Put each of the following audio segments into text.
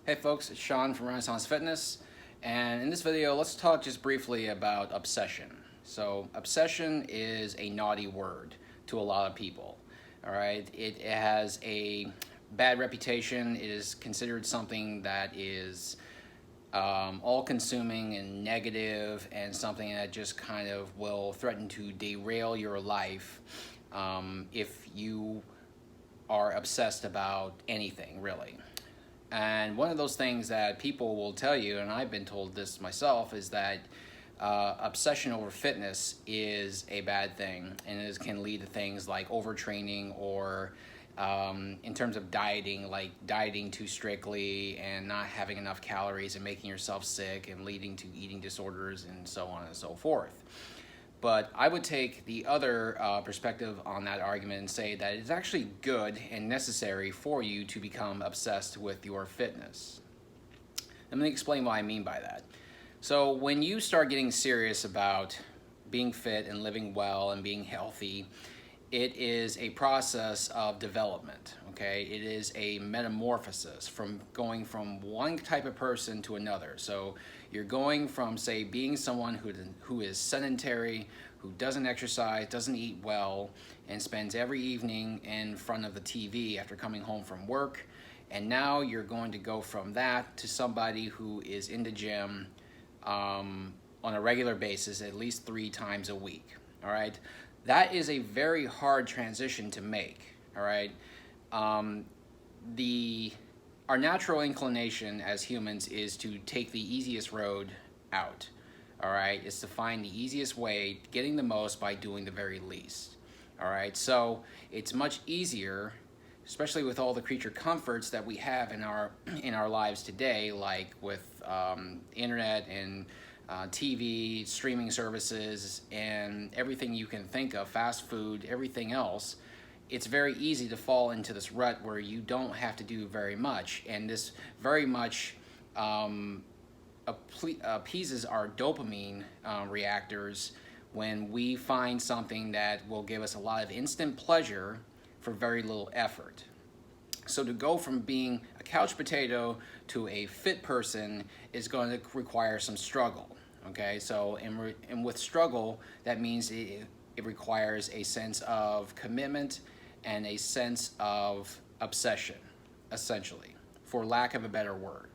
Hey folks, it's Sean from Renaissance Fitness, and in this video let's talk just briefly about obsession. So obsession is a naughty word to a lot of people. Alright, it has a bad reputation. It is considered something that is all-consuming and negative, and something that just kind of will threaten to derail your life if you are obsessed about anything, really. And one of those things that people will tell you, and I've been told this myself, is that obsession over fitness is a bad thing, and it can lead to things like overtraining, or in terms of dieting, like dieting too strictly and not having enough calories and making yourself sick and leading to eating disorders and so on and so forth. But I would take the other perspective on that argument and say that it's actually good and necessary for you to become obsessed with your fitness. Let me explain what I mean by that. So when you start getting serious about being fit and living well and being healthy, it is a process of development, okay? It is a metamorphosis from going from one type of person to another. So you're going from, say, being someone who is sedentary, who doesn't exercise, doesn't eat well, and spends every evening in front of the TV after coming home from work. And now you're going to go from that to somebody who is in the gym on a regular basis, at least 3 times a week, all right? That is a very hard transition to make, all right? Our natural inclination as humans is to take the easiest road out, all right? It's to find the easiest way, getting the most by doing the very least, all right? So it's much easier, especially with all the creature comforts that we have in our lives today, like with internet and TV, streaming services, and everything you can think of, fast food, everything else. It's very easy to fall into this rut where you don't have to do very much, and this very much appeases our dopamine reactors when we find something that will give us a lot of instant pleasure for very little effort. So to go from being a couch potato to a fit person is going to require some struggle, okay? So and with struggle, that means it requires a sense of commitment and a sense of obsession, essentially, for lack of a better word.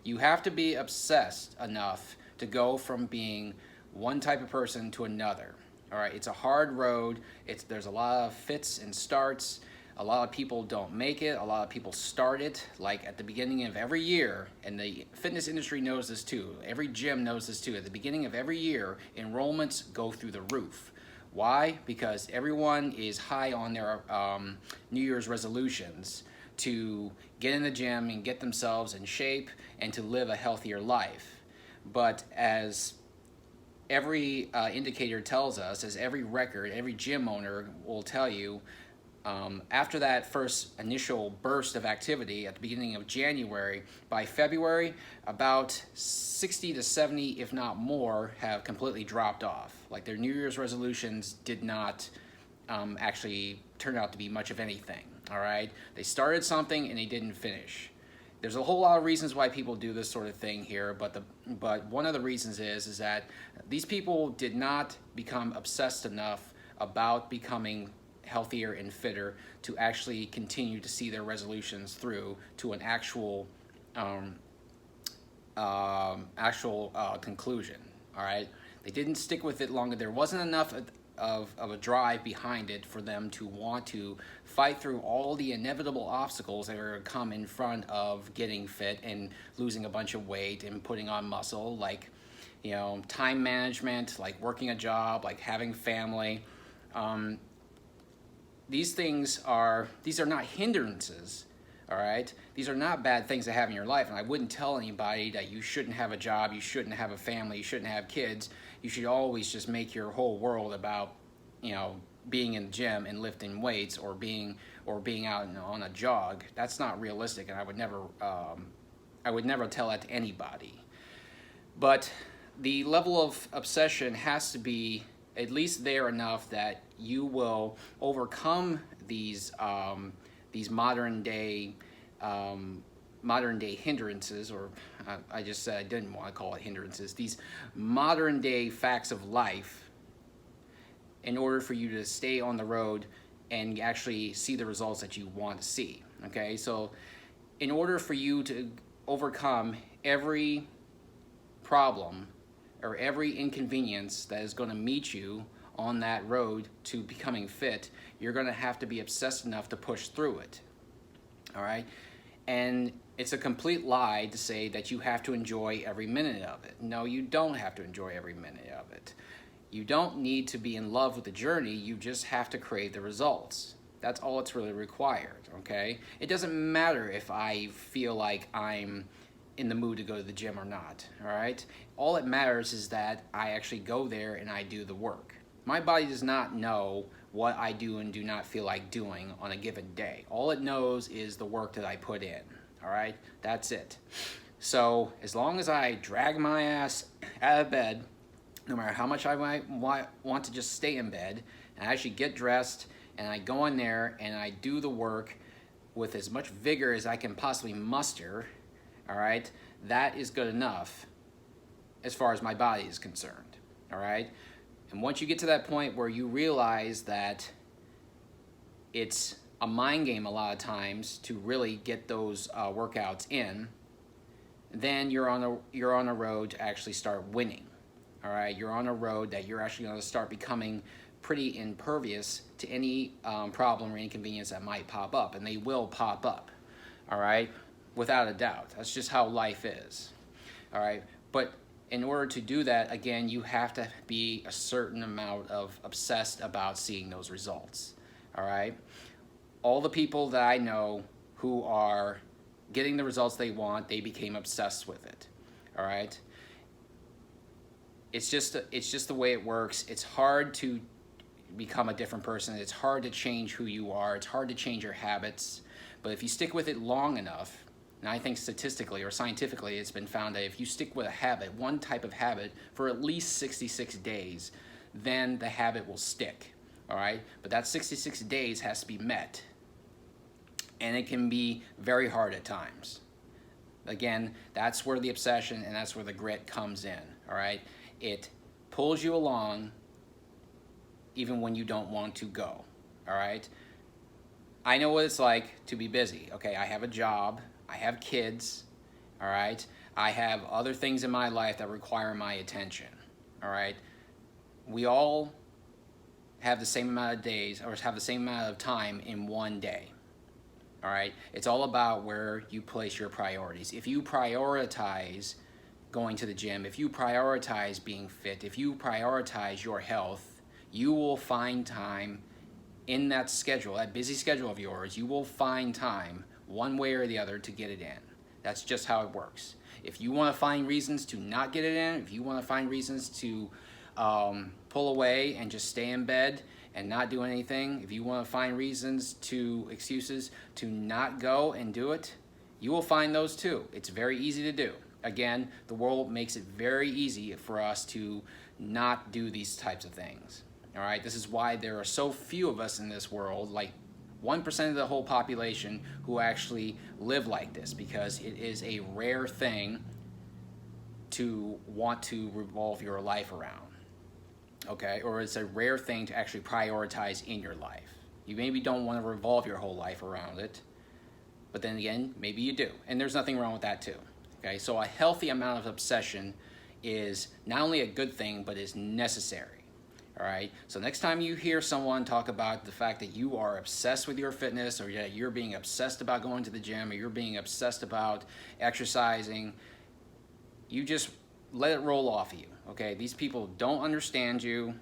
You have to be obsessed enough to go from being one type of person to another, all right? It's a hard road. There's a lot of fits and starts. A lot of people don't make it. A lot of people start it like at the beginning of every year, and the fitness industry knows this too. Every gym knows this too. At the beginning of every year, enrollments go through the roof. Why? Because everyone is high on their New Year's resolutions to get in the gym and get themselves in shape and to live a healthier life. But as every indicator tells us, as every record, every gym owner will tell you, after that first initial burst of activity at the beginning of January, by February, about 60 to 70, if not more, have completely dropped off. Like their New Year's resolutions did not actually turn out to be much of anything, all right? They started something and they didn't finish. There's a whole lot of reasons why people do this sort of thing here, but one of the reasons is that these people did not become obsessed enough about becoming healthier and fitter to actually continue to see their resolutions through to an actual conclusion, all right? They didn't stick with it longer. There wasn't enough of a drive behind it for them to want to fight through all the inevitable obstacles that are going to come in front of getting fit and losing a bunch of weight and putting on muscle, like, you know, time management, like working a job, like having family. These are not hindrances, all right? These are not bad things to have in your life, and I wouldn't tell anybody that you shouldn't have a job, you shouldn't have a family, you shouldn't have kids. You should always just make your whole world about, you know, being in the gym and lifting weights or being out on a jog. That's not realistic, and I would never tell that to anybody. But the level of obsession has to be at least there enough that you will overcome these modern day modern day hindrances, or I just said I didn't want to call it hindrances, these modern day facts of life in order for you to stay on the road and actually see the results that you want to see. Okay, so in order for you to overcome every problem or every inconvenience that is going to meet you on that road to becoming fit, you're going to have to be obsessed enough to push through it. All right? And it's a complete lie to say that you have to enjoy every minute of it. No, you don't have to enjoy every minute of it. You don't need to be in love with the journey, you just have to crave the results. That's all it's really required, okay? It doesn't matter if I feel like I'm in the mood to go to the gym or not, all right? All it matters is that I actually go there and I do the work. My body does not know what I do and do not feel like doing on a given day. All it knows is the work that I put in, all right? That's it. So as long as I drag my ass out of bed, no matter how much I might want to just stay in bed, and I actually get dressed and I go in there and I do the work with as much vigor as I can possibly muster, all right, that is good enough as far as my body is concerned, all right? And once you get to that point where you realize that it's a mind game a lot of times to really get those workouts in, then you're on a road to actually start winning, all right? You're on a road that you're actually going to start becoming pretty impervious to any problem or inconvenience that might pop up, and they will pop up, all right? Without a doubt. That's just how life is, all right? But in order to do that, again, you have to be a certain amount of obsessed about seeing those results, all right? All the people that I know who are getting the results they want, they became obsessed with it, all right? It's just the way it works. It's hard to become a different person. It's hard to change who you are. It's hard to change your habits. But if you stick with it long enough, and I think statistically or scientifically it's been found that if you stick with a habit, one type of habit, for at least 66 days, then the habit will stick, all right? But that 66 days has to be met. And it can be very hard at times. Again, that's where the obsession and that's where the grit comes in, all right? It pulls you along even when you don't want to go, all right? I know what it's like to be busy, okay? I have a job, I have kids, all right? I have other things in my life that require my attention, all right? We all have the same amount of days or have the same amount of time in one day, all right? It's all about where you place your priorities. If you prioritize going to the gym, if you prioritize being fit, if you prioritize your health, you will find time in that schedule, that busy schedule of yours, you will find time one way or the other to get it in. That's just how it works. If you want to find reasons to not get it in, if you want to find reasons to pull away and just stay in bed and not do anything, if you want to find excuses to not go and do it, you will find those too. It's very easy to do. Again, the world makes it very easy for us to not do these types of things. All right, this is why there are so few of us in this world, like 1% of the whole population, who actually live like this, because it is a rare thing to want to revolve your life around, okay? Or it's a rare thing to actually prioritize in your life. You maybe don't want to revolve your whole life around it, but then again, maybe you do, and there's nothing wrong with that too, okay? So a healthy amount of obsession is not only a good thing, but is necessary. All right, so next time you hear someone talk about the fact that you are obsessed with your fitness, or that you're being obsessed about going to the gym, or you're being obsessed about exercising, you just let it roll off of you, okay? These people don't understand you.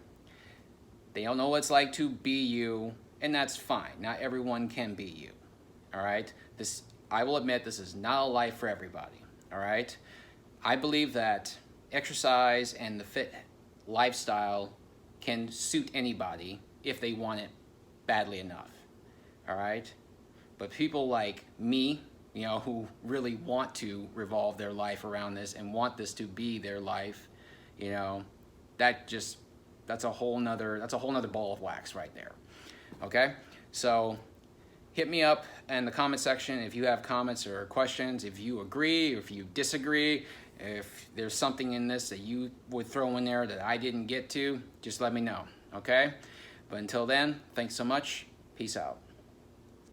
They don't know what it's like to be you, and that's fine. Not everyone can be you, all right? I will admit, this is not a life for everybody, all right? I believe that exercise and the fit lifestyle can suit anybody if they want it badly enough, all right? But people like me, you know, who really want to revolve their life around this and want this to be their life, you know, that's a whole nother ball of wax right there, okay? So hit me up in the comment section if you have comments or questions, if you agree, if you disagree, if there's something in this that you would throw in there that I didn't get to, just let me know, okay? But until then, thanks so much. Peace out.